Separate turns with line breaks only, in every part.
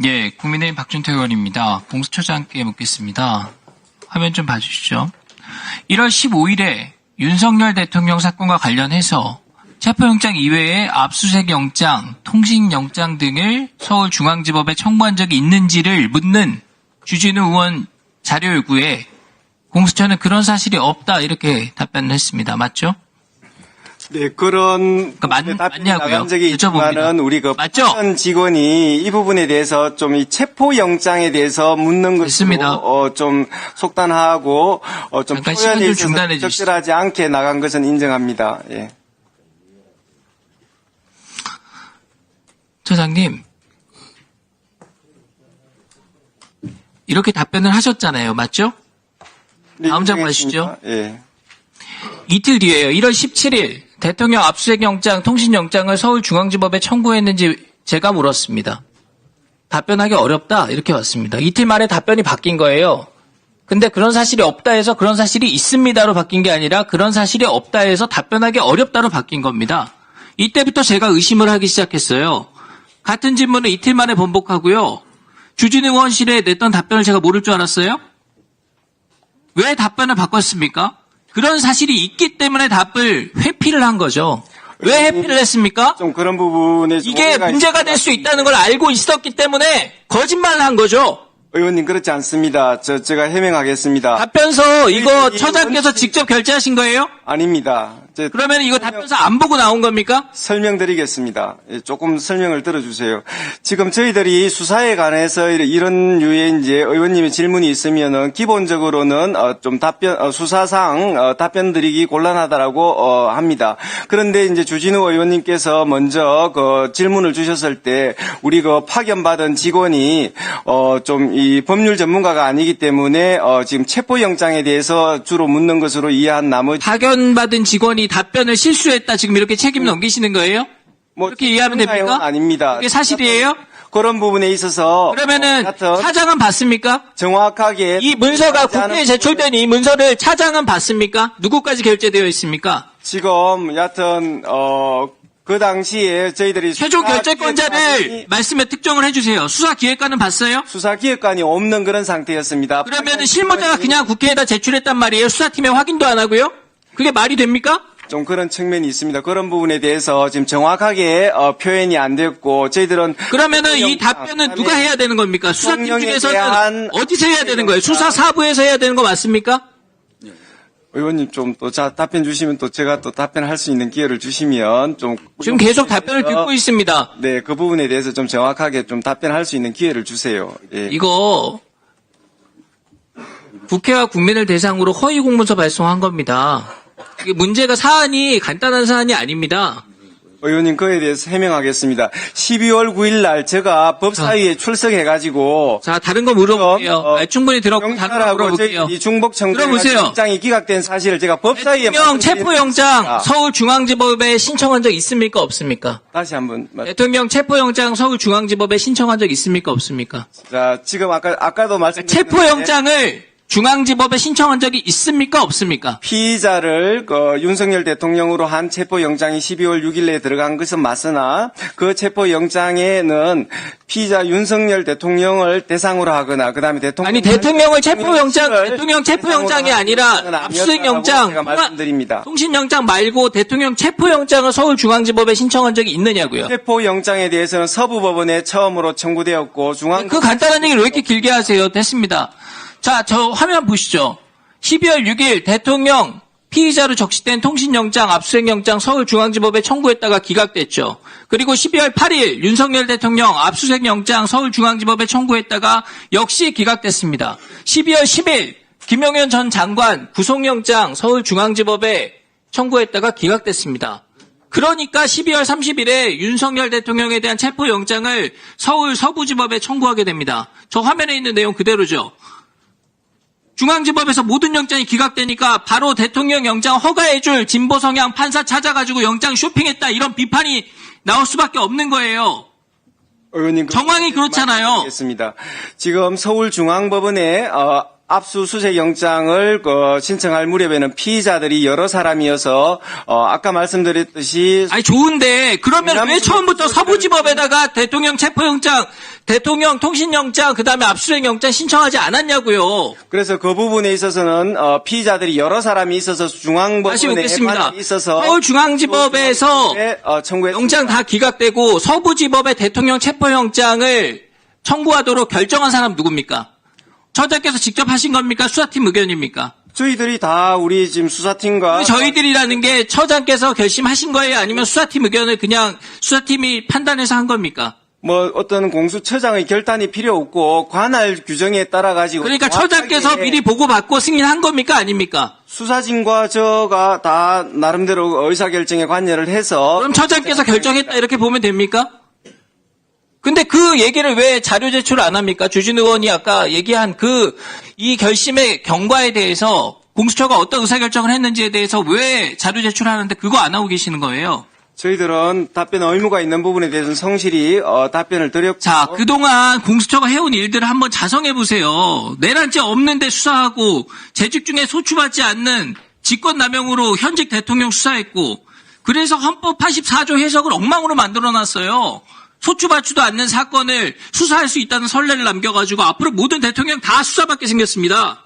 예, 국민의힘 박준태 의원입니다. 공수처장께 묻겠습니다. 화면 좀 봐주시죠. 1월 15일에 윤석열 대통령 사건과 관련해서 체포영장 이외에 압수수색 영장, 통신영장 등을 서울중앙지법에 청구한 적이 있는지를 묻는 주진우 의원 자료 요구에 공수처는 그런 사실이 없다 이렇게 답변을 했습니다. 맞죠?
네, 그런
맞냐고요?
나간 적이 있지만은
여쭤봅니다.
우리 그
맞죠?
파견 직원이 이 부분에 대해서 좀 이 체포 영장에 대해서 묻는
됐습니다.
것으로 좀 속단하고 좀
잠깐 시간
표현에
좀
있어서
중단해 주시죠.
적절하지 않게 나간 것은 인정합니다. 예.
처장님, 이렇게 답변을 하셨잖아요. 맞죠?
네,
다음 장
인정했습니다.
가시죠.
예.
이틀 뒤에요. 1월 17일 대통령 압수수색 영장, 통신영장을 서울중앙지법에 청구했는지 제가 물었습니다. 답변하기 어렵다 이렇게 왔습니다. 이틀 만에 답변이 바뀐 거예요. 근데 그런 사실이 없다 해서 그런 사실이 있습니다로 바뀐 게 아니라 그런 사실이 없다 해서 답변하기 어렵다로 바뀐 겁니다. 이때부터 제가 의심을 하기 시작했어요. 같은 질문을 이틀 만에 번복하고요. 주진우 의원실에 냈던 답변을 제가 모를 줄 알았어요? 왜 답변을 바꿨습니까? 그런 사실이 있기 때문에 답을 회피를 한 거죠. 왜 회피를 했습니까?
좀 그런 부분에
이게 문제가 될 수 있다는 걸 알고 있었기 때문에 거짓말을 한 거죠.
의원님 그렇지 않습니다. 제가 해명하겠습니다.
답변서 이거
이
처장께서 직접 결제하신 거예요?
아닙니다.
그러면 이거 답변서 안 보고 나온 겁니까?
설명드리겠습니다. 예, 조금 설명을 들어주세요. 지금 저희들이 수사에 관해서 이런 류의 이제 의원님의 질문이 있으면은 기본적으로는 좀 수사상 답변 드리기 곤란하다라고 합니다. 그런데 이제 주진우 의원님께서 먼저 그 질문을 주셨을 때 우리 그 파견받은 직원이 좀 이 법률 전문가가 아니기 때문에 지금 체포영장에 대해서 주로 묻는 것으로 이해한 나머지
파견받은 직원이 답변을 실수했다 지금 이렇게 책임 넘기시는 거예요? 그렇게 이해하면 됩니까?
아닙니다.
이게 사실이에요?
그런 부분에 있어서
그러면은
여하튼
차장은 봤습니까?
정확하게
이 문서가
하지 않은
국회에 제출된 이 문서를 차장은 봤습니까? 누구까지 결제되어 있습니까?
지금 여하튼 그 당시에 저희들이
최종 결재권자를 말씀에 특정을 해주세요. 수사기획관은 봤어요?
수사기획관이 없는 그런 상태였습니다.
그러면 실무자가 그냥 국회에다 제출했단 말이에요? 수사팀에 확인도 안 하고요? 그게 말이 됩니까?
좀 그런 측면이 있습니다. 그런 부분에 대해서 지금 정확하게 표현이 안 됐고 저희들은
그러면은 이 답변은 누가 해야 되는 겁니까? 수사팀
대한
중에서는 어디서 해야 되는 거예요? 수사사부에서 해야 되는 거 맞습니까?
의원님 좀 또 답변 주시면 또 제가 또 답변할 수 있는 기회를 주시면 좀
지금 계속 답변을 듣고 있습니다.
네, 그 부분에 대해서 좀 정확하게 좀 답변할 수 있는 기회를 주세요. 예.
이거 국회와 국민을 대상으로 허위 공문서 발송한 겁니다. 이게 문제가 사안이 간단한 사안이 아닙니다.
의원님 그에 대해서 해명하겠습니다. 12월 9일 날 제가 법사위에 출석해가지고
자, 다른 거 물어볼게요. 충분히 들었고 다른 거
경찰하고
물어볼게요.
이 중복
들어보세요.
청구가 영장이 기각된 사실을 제가 법사위에
대통령 체포영장
말씀드리겠습니다.
서울중앙지법에 신청한 적 있습니까? 없습니까?
다시 한번
대통령 체포영장 서울중앙지법에 신청한 적 있습니까? 없습니까?
자, 지금 아까도 말씀드렸는데
체포영장을 중앙지법에 신청한 적이 있습니까? 없습니까?
피의자를 윤석열 대통령으로 한 체포영장이 12월 6일에 들어간 것은 맞으나 그 체포영장에는 피의자 윤석열 대통령을 대상으로 하거나 그다음에
아니 대통령 체포영장이 아니라 압수수색영장,
제가 말씀드립니다.
통신영장 말고 대통령 체포영장을 서울중앙지법에 신청한 적이 있느냐고요.
체포영장에 대해서는 서부법원에 처음으로 청구되었고
그 간단한 얘기를 왜 이렇게 길게 하세요? 됐습니다. 자, 저 화면 보시죠. 12월 6일 대통령 피의자로 적시된 통신영장, 압수수색영장 서울중앙지법에 청구했다가 기각됐죠. 그리고 12월 8일 윤석열 대통령 압수수색영장 서울중앙지법에 청구했다가 역시 기각됐습니다. 12월 10일 김용현 전 장관 구속영장 서울중앙지법에 청구했다가 기각됐습니다. 그러니까 12월 30일에 윤석열 대통령에 대한 체포영장을 서울 서부지법에 청구하게 됩니다. 저 화면에 있는 내용 그대로죠. 중앙지법에서 모든 영장이 기각되니까 바로 대통령 영장 허가해줄 진보 성향 판사 찾아가지고 영장 쇼핑했다 이런 비판이 나올 수밖에 없는 거예요.
의원님
정황이 그렇잖아요.
지금 서울중앙법원에 압수수색 영장을 신청할 무렵에는 피의자들이 여러 사람이어서 아까 말씀드렸듯이
아니 좋은데 그러면 왜 처음부터 서부지법에다가 대통령 체포영장, 대통령 통신영장, 그다음에 압수수색영장 신청하지 않았냐고요.
그래서 그 부분에 있어서는 피의자들이 여러 사람이 있어서
다시
중앙법원에
묻겠습니다.
관할이 있어서
서울중앙지법에서
청구했습니다.
영장 다 기각되고 서부지법에 대통령 체포영장을 청구하도록 결정한 사람 누굽니까? 처장께서 직접 하신 겁니까? 수사팀 의견입니까?
저희들이 다 우리 지금 수사팀과
저희들이라는 게 처장께서 결심하신 거예요? 아니면 수사팀 의견을 그냥 수사팀이 판단해서 한 겁니까?
뭐 어떤 공수처장의 결단이 필요 없고 관할 규정에 따라 가지고
그러니까 처장께서 미리 보고받고 승인한 겁니까? 아닙니까?
수사진과 저가 다 나름대로 의사결정에 관여를 해서
그럼 처장께서 결정했다 이렇게 보면 됩니까? 근데 그 얘기를 왜 자료 제출 안 합니까? 주진 의원이 아까 얘기한 이 결심의 경과에 대해서 공수처가 어떤 의사결정을 했는지에 대해서 왜 자료 제출하는데 그거 안 하고 계시는 거예요?
저희들은 답변 의무가 있는 부분에 대해서는 성실히 답변을 드렸고
자, 그동안 공수처가 해온 일들을 한번 자성해 보세요. 내란죄 없는데 수사하고 재직 중에 소추받지 않는 직권남용으로 현직 대통령 수사했고 그래서 헌법 84조 해석을 엉망으로 만들어놨어요. 소추받지도 않는 사건을 수사할 수 있다는 선례를 남겨가지고 앞으로 모든 대통령 다 수사받게 생겼습니다.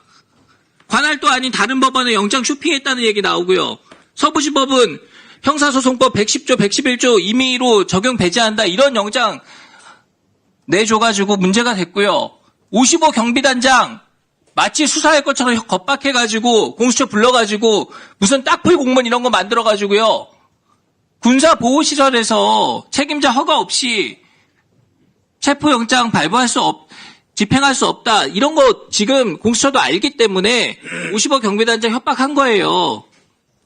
관할도 아닌 다른 법원에 영장 쇼핑했다는 얘기 나오고요. 서부지법은 형사소송법 110조, 111조 임의로 적용 배제한다 이런 영장 내줘가지고 문제가 됐고요. 55 경비단장 마치 수사할 것처럼 겁박해가지고 공수처 불러가지고 무슨 딱풀 공무원 이런 거 만들어가지고요. 군사보호시설에서 책임자 허가 없이 체포영장 발부할 집행할 수 없다. 이런 거 지금 공수처도 알기 때문에 55 경비단장 협박한 거예요.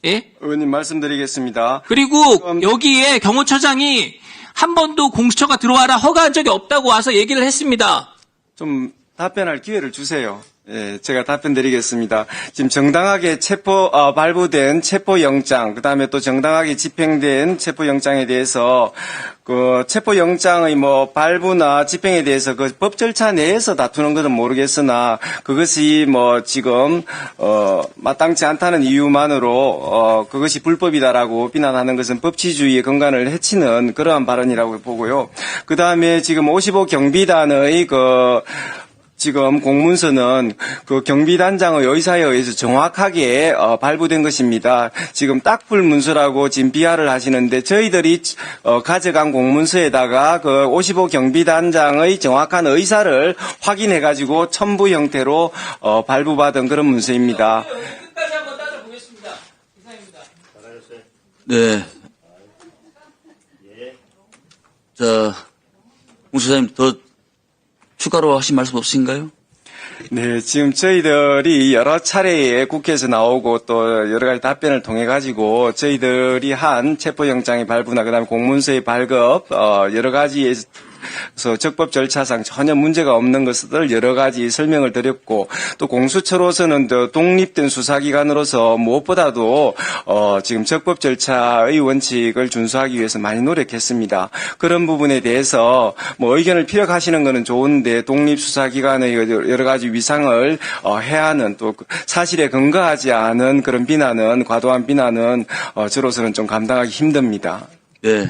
예?
의원님 말씀드리겠습니다.
그리고 여기에 경호처장이 한 번도 공수처가 들어와라 허가한 적이 없다고 와서 얘기를 했습니다.
좀 답변할 기회를 주세요. 예, 제가 답변 드리겠습니다. 지금 정당하게 발부된 체포영장, 그 다음에 또 정당하게 집행된 체포영장에 대해서, 체포영장의 발부나 집행에 대해서 그 법 절차 내에서 다투는 것은 모르겠으나, 그것이 지금, 마땅치 않다는 이유만으로, 그것이 불법이다라고 비난하는 것은 법치주의의根幹을 해치는 그러한 발언이라고 보고요. 그 다음에 지금 55 경비단의 지금 공문서는 그 경비단장의 의사에 의해서 정확하게 발부된 것입니다. 지금 딱풀 문서라고 지금 비하를 하시는데 저희들이 가져간 공문서에다가 그 55 경비단장의 정확한 의사를 확인해 가지고 첨부 형태로 발부받은 그런 문서입니다.
끝까지 한번 따져보겠습니다. 이상입니다.
네. 공수사님 더 추가로 하신 말씀 없으신가요?
네, 지금 저희들이 여러 차례에 국회에서 나오고 또 여러 가지 답변을 통해 가지고 저희들이 한 체포영장의 발부나 그다음에 공문서의 발급 여러 가지에서 적법 절차상 전혀 문제가 없는 것을 여러 가지 설명을 드렸고 또 공수처로서는 더 독립된 수사기관으로서 무엇보다도 지금 적법 절차의 원칙을 준수하기 위해서 많이 노력했습니다. 그런 부분에 대해서 의견을 피력하시는 것은 좋은데 독립수사기관의 여러 가지 위상을 해하는 또 사실에 근거하지 않은 그런 비난은 과도한 비난은 저로서는 좀 감당하기 힘듭니다.
네.